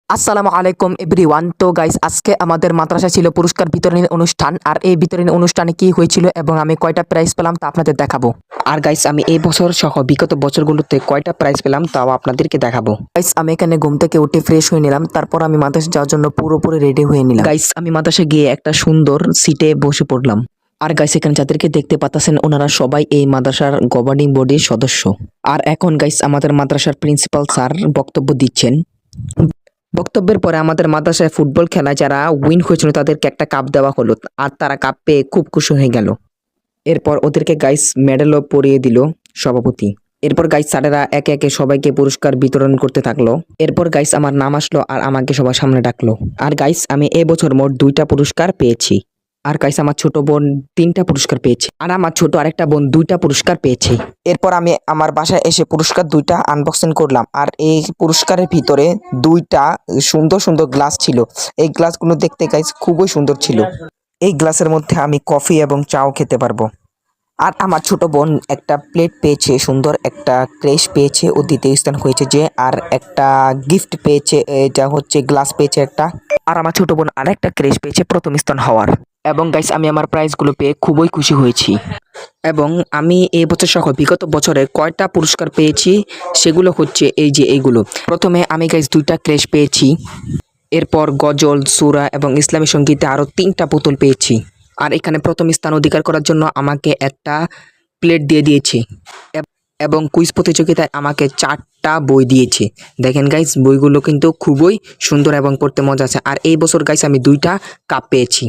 আসসালামু আলাইকুম এভরিওয়ান। তো গাইস, আজকে আমাদের মাদ্রাসা ছিল পুরস্কার বিতরণী অনুষ্ঠান। আর এই বিতরণী অনুষ্ঠানে কি হয়েছিল এবং আমি কয়টা প্রাইজ পেলাম তা আপনাদের দেখাবো। আর গাইস, আমি এই বছর সহ বিগত বছরগুলোতে কয়টা প্রাইজ পেলাম তাও আপনাদেরকে দেখাবো। গাইস, আমি এখানে ঘুম থেকে উঠে ফ্রেশ হয়ে নিলাম, তারপর আমি মাদ্রাসা যাওয়ার জন্য পুরোপুরি রেডি হয়ে নিলাম। গাইস, আমি মাদ্রাসা গিয়ে একটা সুন্দর সিটে বসে পড়লাম। আর গাইস, এখানে যাদেরকে দেখতে পাচ্ছেন ওনারা সবাই এই মাদ্রাসার গভর্নিং বডির সদস্য। আর এখন গাইস, আমাদের মাদ্রাসার প্রিন্সিপাল স্যার বক্তব্য দিচ্ছেন। বক্তব্যের পরে আমাদের মাদ্রাসায় ফুটবল খেলায় যারা উইন হয়েছিল তাদেরকে একটা কাপ দেওয়া হলো, আর তারা কাপ পেয়ে খুব খুশি হয়ে গেল। এরপর ওদেরকে গাইস মেডেলও পরিয়ে দিল সভাপতি। এরপর গাইস স্যারেরা একে একে সবাইকে পুরস্কার বিতরণ করতে থাকলো। এরপর গাইস আমার নাম আসলো আর আমাকে সবার সামনে ডাকলো। আর গাইস, আমি এবছর মোট 2টা পুরস্কার পেয়েছি। আর গাইস, আমার ছোট বোন 3টা পুরস্কার পেয়েছে, আর আমার ছোট আরেকটা বোন 2টা পুরস্কার পেয়েছে। এরপর আমি আমার বাসায় এসে পুরস্কার 2টা আনবক্সিং করলাম। আর এই পুরস্কারের ভিতরে 2টা সুন্দর সুন্দর গ্লাস ছিল। এই গ্লাসগুলো দেখতে গাইস খুবই সুন্দর ছিল। এই গ্লাসের মধ্যে আমি কফি এবং চাও খেতে পারবো। আর আমার ছোট বোন একটা প্লেট পেয়েছে, সুন্দর একটা ক্রেশ পেয়েছে, ও দ্বিতীয় স্থান হয়েছে যে। আর একটা গিফট পেয়েছে, এটা হচ্ছে গ্লাস পেয়েছে একটা। আর আমার ছোট বোন আরেকটা ক্রেশ পেয়েছে প্রথম স্থান হওয়ার। এবং গাইস, আমি আমার প্রাইজগুলো পেয়ে খুবই খুশি হয়েছি। এবং আমি এই বছর সহ বিগত বছরে কয়টা পুরস্কার পেয়েছি সেগুলো হচ্ছে এই যে এইগুলো। প্রথমে আমি গাইস 2টা ক্রেশ পেয়েছি। এরপর গজল, সূরা এবং ইসলামী সঙ্গীতে আরও 3টা বোতল পেয়েছি। আর এখানে প্রথম স্থান অধিকার করার জন্য আমাকে একটা প্লেট দিয়ে দিয়েছে। এবং কুইজ প্রতিযোগিতায় আমাকে 4টা বই দিয়েছে। দেখেন গাইস, বইগুলো কিন্তু খুবই সুন্দর এবং পড়তে মজা আছে। আর এই বছর গাইস আমি 2টা কাপ পেয়েছি।